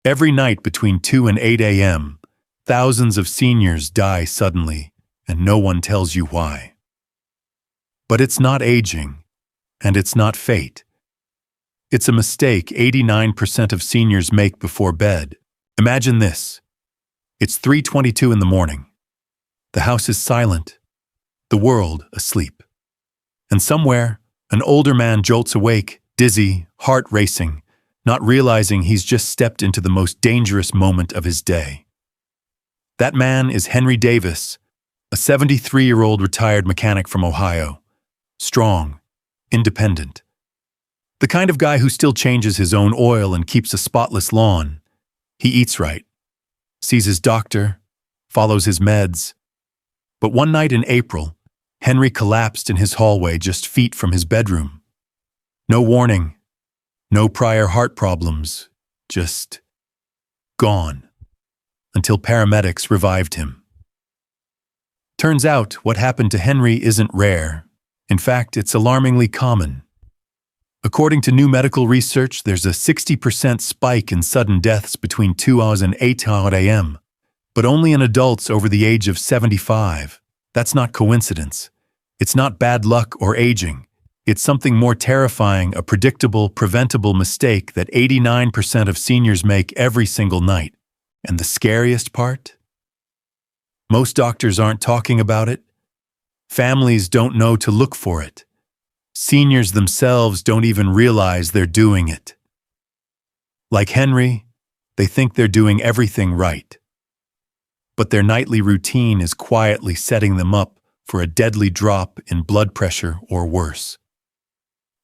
Every night between 2 and 8 a.m., thousands of seniors die suddenly, and no one tells you why. But it's not aging, and it's not fate. It's a mistake 89% of seniors make before bed. Imagine this. It's 3:22 in the morning. The house is silent, the world asleep. And somewhere, an older man jolts awake, dizzy, heart racing, not realizing he's just stepped into the most dangerous moment of his day. That man is Henry Davis, a 73-year-old retired mechanic from Ohio. Strong, independent. The kind of guy who still changes his own oil and keeps a spotless lawn. He eats right, sees his doctor, follows his meds. But one night in April, Henry collapsed in his hallway just feet from his bedroom. No warning, no prior heart problems, just gone, until paramedics revived him. Turns out what happened to Henry isn't rare. In fact, it's alarmingly common. According to new medical research, there's a 60% spike in sudden deaths between 2 hours and 8 a.m., but only in adults over the age of 75. That's not coincidence. It's not bad luck or aging. It's something more terrifying, a predictable, preventable mistake that 89% of seniors make every single night. And the scariest part? Most doctors aren't talking about it. Families don't know to look for it. Seniors themselves don't even realize they're doing it. Like Henry, they think they're doing everything right. But their nightly routine is quietly setting them up for a deadly drop in blood pressure or worse.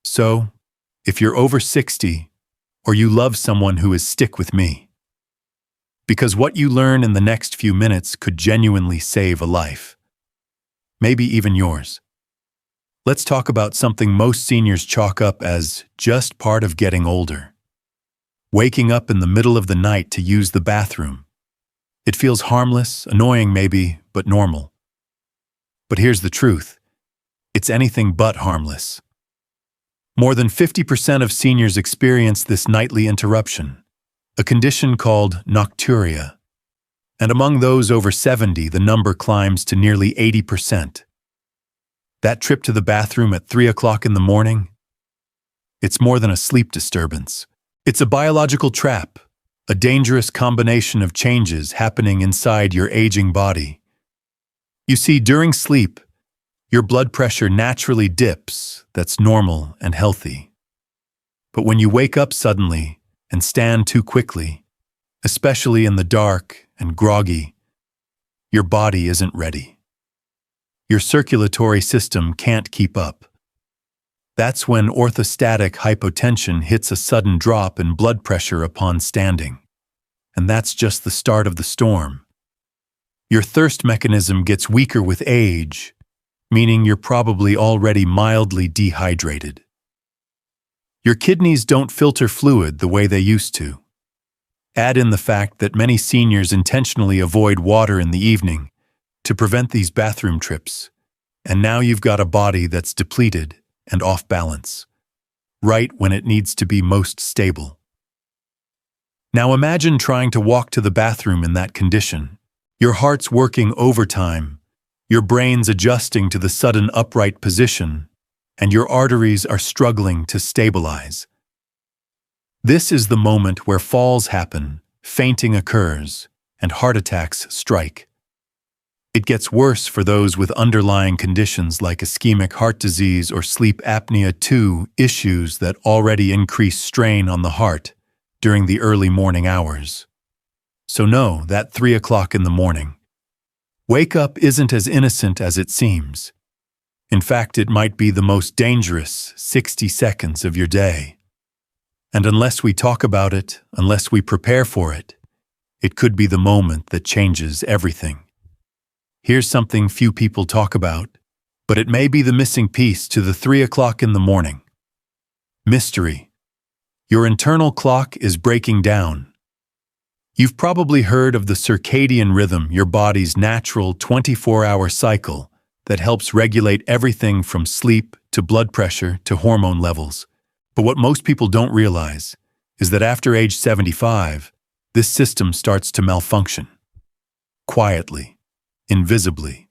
So, if you're over 60, or you love someone who is, stick with me. Because what you learn in the next few minutes could genuinely save a life. Maybe even yours. Let's talk about something most seniors chalk up as just part of getting older. Waking up in the middle of the night to use the bathroom. It feels harmless, annoying maybe, but normal. But here's the truth. It's anything but harmless. More than 50% of seniors experience this nightly interruption, a condition called nocturia. And among those over 70, the number climbs to nearly 80%. That trip to the bathroom at 3 o'clock in the morning? It's more than a sleep disturbance. It's a biological trap, a dangerous combination of changes happening inside your aging body. You see, during sleep, your blood pressure naturally dips. That's normal and healthy. But when you wake up suddenly and stand too quickly, especially in the dark and groggy, your body isn't ready. Your circulatory system can't keep up. That's when orthostatic hypotension hits a sudden drop in blood pressure upon standing. And that's just the start of the storm. Your thirst mechanism gets weaker with age, meaning you're probably already mildly dehydrated. Your kidneys don't filter fluid the way they used to. Add in the fact that many seniors intentionally avoid water in the evening to prevent these bathroom trips, and now you've got a body that's depleted and off balance, right when it needs to be most stable. Now imagine trying to walk to the bathroom in that condition. Your heart's working overtime, your brain's adjusting to the sudden upright position, and your arteries are struggling to stabilize. This is the moment where falls happen, fainting occurs, and heart attacks strike. It gets worse for those with underlying conditions like ischemic heart disease or sleep apnea, too, issues that already increase strain on the heart during the early morning hours. So no, that 3 o'clock in the morning. Wake up isn't as innocent as it seems. In fact, it might be the most dangerous 60 seconds of your day. And unless we talk about it, unless we prepare for it, it could be the moment that changes everything. Here's something few people talk about, but it may be the missing piece to the 3 o'clock in the morning. Mystery. Your internal clock is breaking down. You've probably heard of the circadian rhythm, your body's natural 24-hour cycle that helps regulate everything from sleep to blood pressure to hormone levels. But what most people don't realize is that after age 75, this system starts to malfunction. Quietly, invisibly,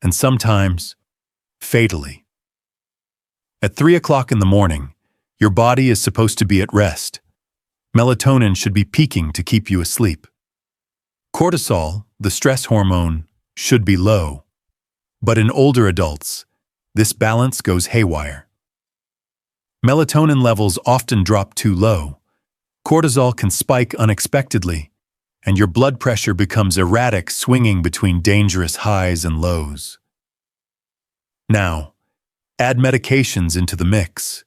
and sometimes fatally. At 3 o'clock in the morning, your body is supposed to be at rest. Melatonin should be peaking to keep you asleep. Cortisol, the stress hormone, should be low. But in older adults, this balance goes haywire. Melatonin levels often drop too low. Cortisol can spike unexpectedly, and your blood pressure becomes erratic, swinging between dangerous highs and lows. Now, add medications into the mix.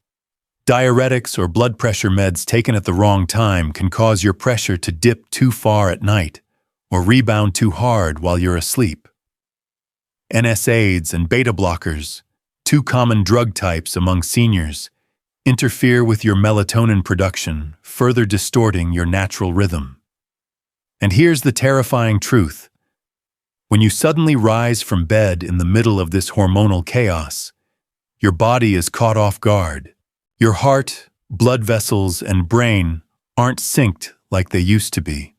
Diuretics or blood pressure meds taken at the wrong time can cause your pressure to dip too far at night or rebound too hard while you're asleep. NSAIDs and beta blockers, two common drug types among seniors, interfere with your melatonin production, further distorting your natural rhythm. And here's the terrifying truth. When you suddenly rise from bed in the middle of this hormonal chaos, your body is caught off guard. Your heart, blood vessels, and brain aren't synced like they used to be.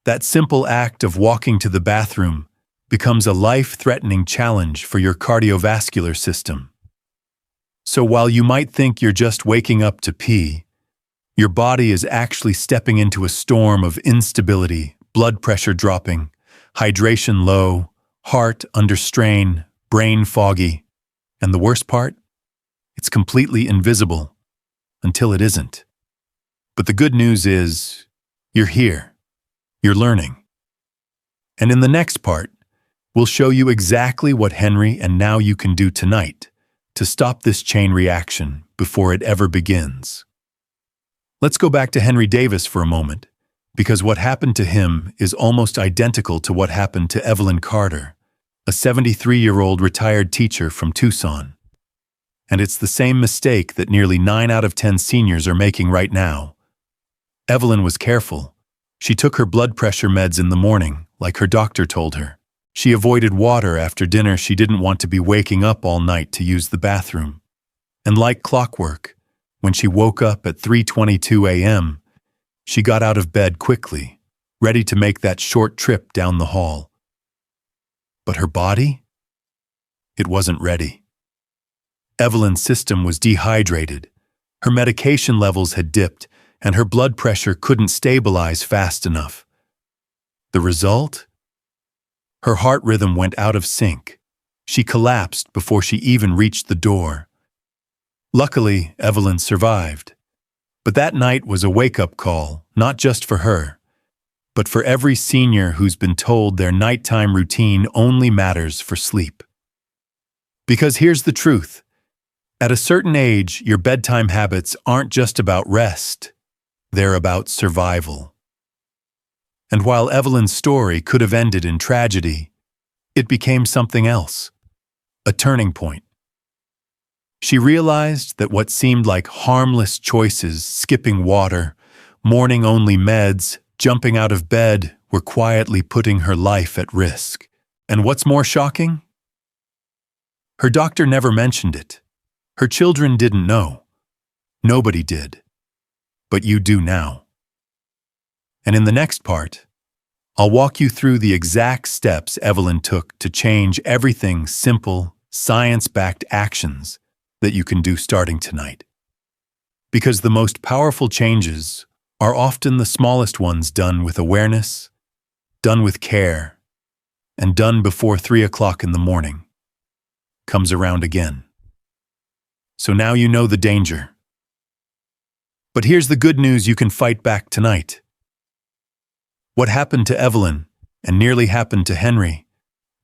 That simple act of walking to the bathroom becomes a life-threatening challenge for your cardiovascular system. So while you might think you're just waking up to pee, your body is actually stepping into a storm of instability, blood pressure dropping, hydration low, heart under strain, brain foggy, and the worst part? It's completely invisible until it isn't. But the good news is, you're here. You're learning. And in the next part, we'll show you exactly what Henry and now you can do tonight to stop this chain reaction before it ever begins. Let's go back to Henry Davis for a moment, because what happened to him is almost identical to what happened to Evelyn Carter, a 73-year-old retired teacher from Tucson. And it's the same mistake that nearly 9 out of 10 seniors are making right now. Evelyn was careful. She took her blood pressure meds in the morning, like her doctor told her. She avoided water after dinner. She didn't want to be waking up all night to use the bathroom. And like clockwork, when she woke up at 3:22 a.m., she got out of bed quickly, ready to make that short trip down the hall. But her body? It wasn't ready. Evelyn's system was dehydrated. Her medication levels had dipped, and her blood pressure couldn't stabilize fast enough. The result? Her heart rhythm went out of sync. She collapsed before she even reached the door. Luckily, Evelyn survived. But that night was a wake-up call, not just for her, but for every senior who's been told their nighttime routine only matters for sleep. Because here's the truth. At a certain age, your bedtime habits aren't just about rest. They're about survival. And while Evelyn's story could have ended in tragedy, it became something else, a turning point. She realized that what seemed like harmless choices, skipping water, morning-only meds, jumping out of bed, were quietly putting her life at risk. And what's more shocking? Her doctor never mentioned it. Her children didn't know. Nobody did. But you do now. And in the next part, I'll walk you through the exact steps Evelyn took to change everything, simple, science-backed actions that you can do starting tonight. Because the most powerful changes are often the smallest ones, done with awareness, done with care, and done before 3 o'clock in the morning comes around again. So now you know the danger. But here's the good news: you can fight back tonight. What happened to Evelyn, and nearly happened to Henry,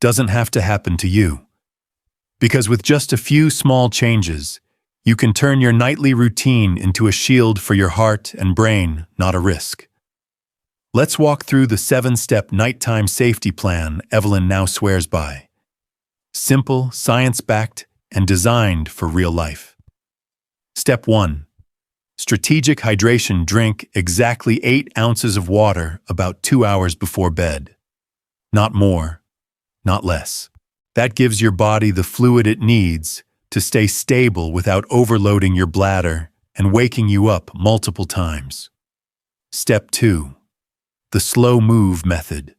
doesn't have to happen to you. Because with just a few small changes, you can turn your nightly routine into a shield for your heart and brain, not a risk. Let's walk through the 7-step nighttime safety plan Evelyn now swears by. Simple, science-backed, and designed for real life. Step 1. Strategic hydration. Drink exactly 8 ounces of water about 2 hours before bed. Not more, not less. That gives your body the fluid it needs to stay stable without overloading your bladder and waking you up multiple times. Step 2. the slow move method.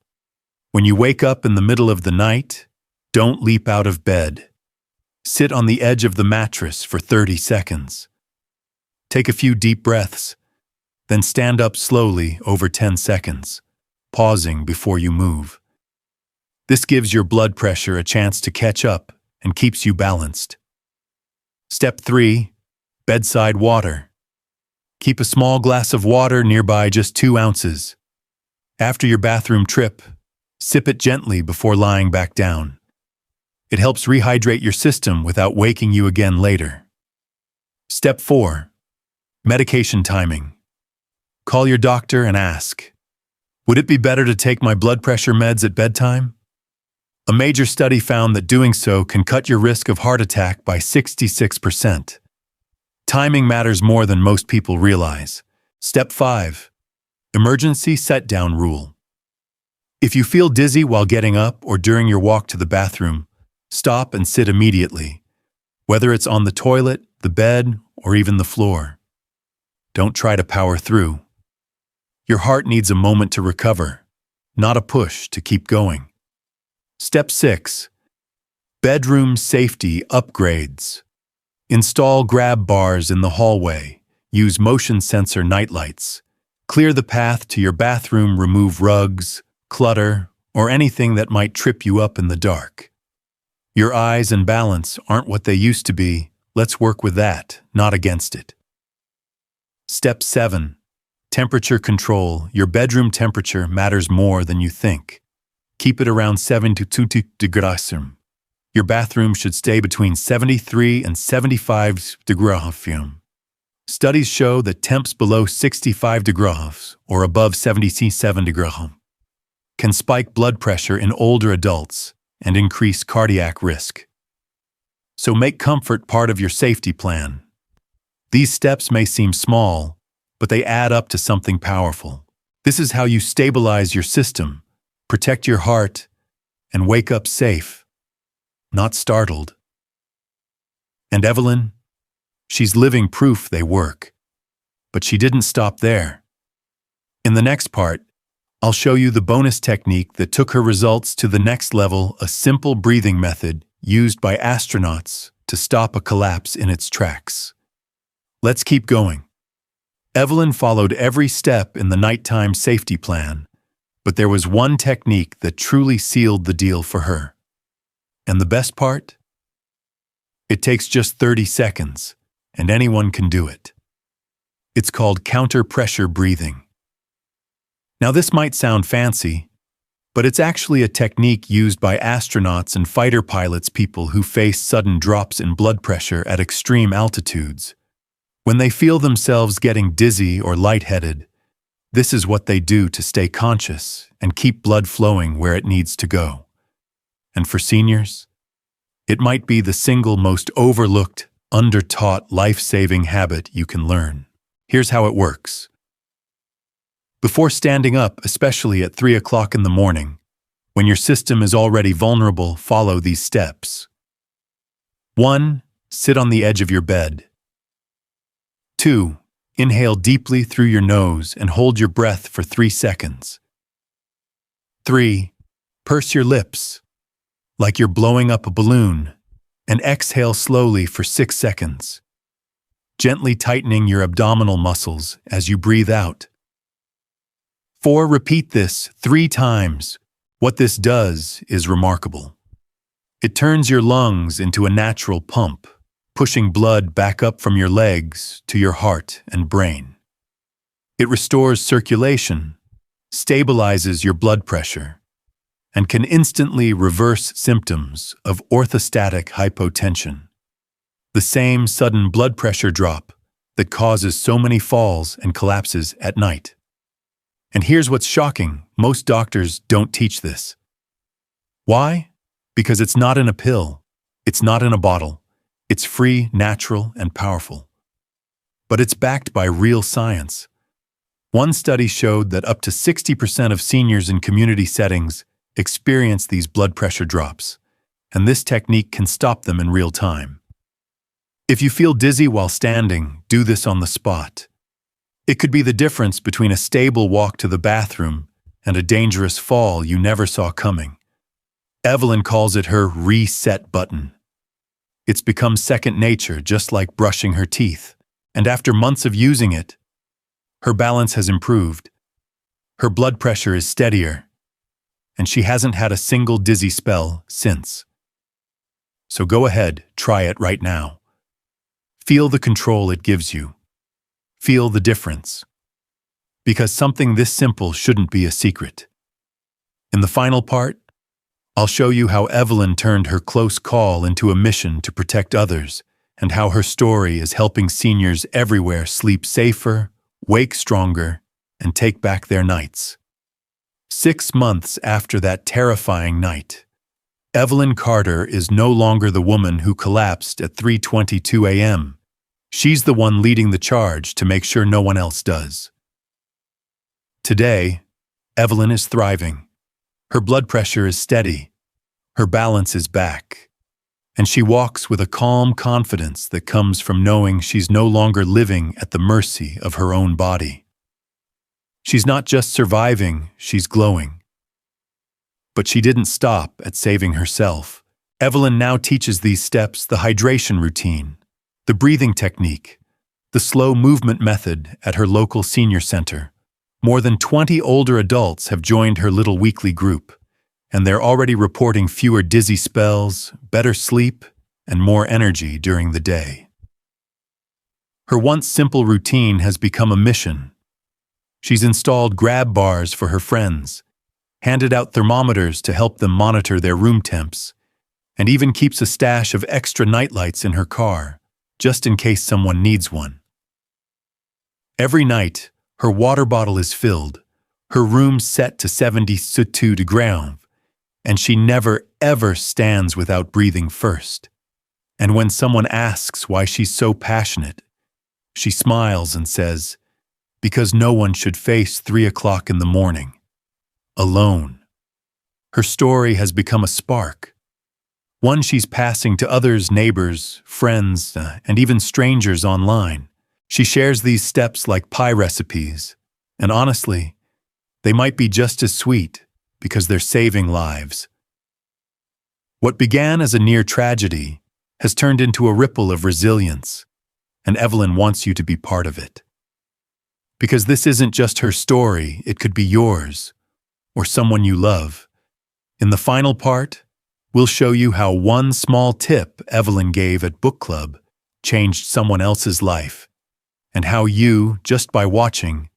When you wake up in the middle of the night, don't leap out of bed. Sit on the edge of the mattress for 30 seconds. Take a few deep breaths, then stand up slowly over 10 seconds, pausing before you move. This gives your blood pressure a chance to catch up and keeps you balanced. Step 3. Bedside water. Keep a small glass of water nearby, just 2 ounces. After your bathroom trip, sip it gently before lying back down. It helps rehydrate your system without waking you again later. Step 4. Medication timing. Call your doctor and ask, would it be better to take my blood pressure meds at bedtime? A major study found that doing so can cut your risk of heart attack by 66%. Timing matters more than most people realize. Step 5. Emergency set-down rule. If you feel dizzy while getting up or during your walk to the bathroom, stop and sit immediately, whether it's on the toilet, the bed, or even the floor. Don't try to power through. Your heart needs a moment to recover, not a push to keep going. Step 6. Bedroom safety upgrades. Install grab bars in the hallway. Use motion sensor nightlights. Clear the path to your bathroom, remove rugs, clutter, or anything that might trip you up in the dark. Your eyes and balance aren't what they used to be. Let's work with that, not against it. Step 7. Temperature control. Your bedroom temperature matters more than you think. Keep it around 72 degrees. Your bathroom should stay between 73 and 75 degrees. Studies show that temps below 65 degrees or above 77 degrees can spike blood pressure in older adults and increase cardiac risk. So make comfort part of your safety plan. These steps may seem small, but they add up to something powerful. This is how you stabilize your system, protect your heart, and wake up safe, not startled. And Evelyn? She's living proof they work. But she didn't stop there. In the next part, I'll show you the bonus technique that took her results to the next level, a simple breathing method used by astronauts to stop a collapse in its tracks. Let's keep going. Evelyn followed every step in the nighttime safety plan, but there was one technique that truly sealed the deal for her. And the best part? It takes just 30 seconds, and anyone can do it. It's called counter-pressure breathing. Now this might sound fancy, but it's actually a technique used by astronauts and fighter pilots, people who face sudden drops in blood pressure at extreme altitudes. When they feel themselves getting dizzy or lightheaded, this is what they do to stay conscious and keep blood flowing where it needs to go. And for seniors, it might be the single most overlooked, undertaught, life-saving habit you can learn. Here's how it works. Before standing up, especially at 3 o'clock in the morning, when your system is already vulnerable, follow these steps. 1. Sit on the edge of your bed. 2. Inhale deeply through your nose and hold your breath for 3 seconds. 3. Purse your lips, like you're blowing up a balloon, and exhale slowly for 6 seconds, gently tightening your abdominal muscles as you breathe out. 4. Repeat this 3 times. What this does is remarkable. It turns your lungs into a natural pump, pushing blood back up from your legs to your heart and brain. It restores circulation, stabilizes your blood pressure, and can instantly reverse symptoms of orthostatic hypotension, the same sudden blood pressure drop that causes so many falls and collapses at night. And here's what's shocking: most doctors don't teach this. Why? Because it's not in a pill, it's not in a bottle. It's free, natural, and powerful. But it's backed by real science. One study showed that up to 60% of seniors in community settings experience these blood pressure drops, and this technique can stop them in real time. If you feel dizzy while standing, do this on the spot. It could be the difference between a stable walk to the bathroom and a dangerous fall you never saw coming. Evelyn calls it her reset button. It's become second nature, just like brushing her teeth. And after months of using it, her balance has improved. Her blood pressure is steadier, and she hasn't had a single dizzy spell since. So go ahead, try it right now. Feel the control it gives you. Feel the difference. Because something this simple shouldn't be a secret. In the final part, I'll show you how Evelyn turned her close call into a mission to protect others, and how her story is helping seniors everywhere sleep safer, wake stronger, and take back their nights. 6 months after that terrifying night, Evelyn Carter is no longer the woman who collapsed at 3:22 a.m. She's the one leading the charge to make sure no one else does. Today, Evelyn is thriving. Her blood pressure is steady. Her balance is back. And she walks with a calm confidence that comes from knowing she's no longer living at the mercy of her own body. She's not just surviving, she's glowing. But she didn't stop at saving herself. Evelyn now teaches these steps: the hydration routine, the breathing technique, the slow movement method at her local senior center. More than 20 older adults have joined her little weekly group, and they're already reporting fewer dizzy spells, better sleep, and more energy during the day. Her once simple routine has become a mission. She's installed grab bars for her friends, handed out thermometers to help them monitor their room temps, and even keeps a stash of extra nightlights in her car, just in case someone needs one. Every night, her water bottle is filled, her room set to 72 degrees, and she never ever stands without breathing first. And when someone asks why she's so passionate, she smiles and says, because no one should face 3 o'clock in the morning, alone. Her story has become a spark, one she's passing to others, neighbors, friends, and even strangers online. She shares these steps like pie recipes, and honestly, they might be just as sweet because they're saving lives. What began as a near tragedy has turned into a ripple of resilience, and Evelyn wants you to be part of it. Because this isn't just her story, it could be yours, or someone you love. In the final part, we'll show you how one small tip Evelyn gave at book club changed someone else's life, and how you, just by watching,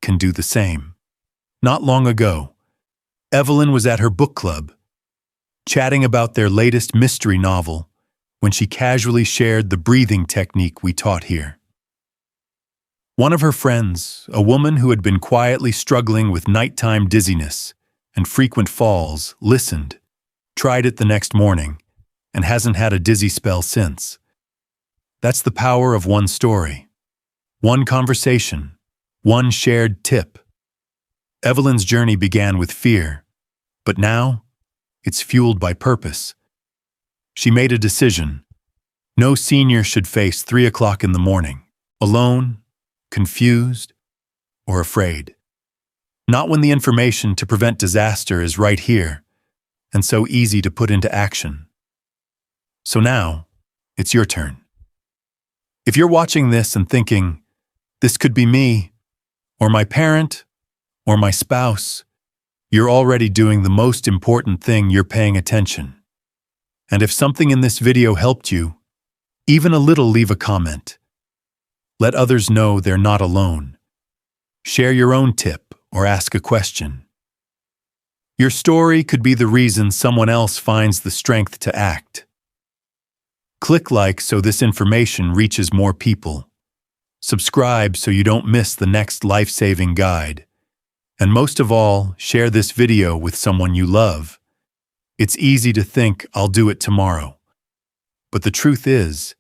can do the same. Not long ago, Evelyn was at her book club, chatting about their latest mystery novel, when she casually shared the breathing technique we taught here. One of her friends, a woman who had been quietly struggling with nighttime dizziness and frequent falls, listened, tried it the next morning, and hasn't had a dizzy spell since. That's the power of one story, one conversation, one shared tip. Evelyn's journey began with fear, but now it's fueled by purpose. She made a decision. No senior should face 3 o'clock in the morning, alone, confused, or afraid. Not when the information to prevent disaster is right here, and so easy to put into action. So now, it's your turn. If you're watching this and thinking, this could be me, or my parent, or my spouse, you're already doing the most important thing: you're paying attention. And if something in this video helped you, even a little, leave a comment. Let others know they're not alone. Share your own tip or ask a question. Your story could be the reason someone else finds the strength to act. Click like so this information reaches more people. Subscribe so you don't miss the next life-saving guide. And most of all, share this video with someone you love. It's easy to think, I'll do it tomorrow. But the truth is,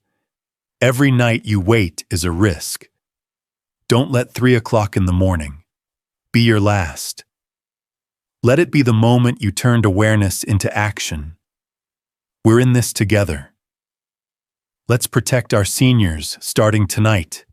every night you wait is a risk. Don't let 3 o'clock in the morning be your last. Let it be the moment you turned awareness into action. We're in this together. Let's protect our seniors starting tonight.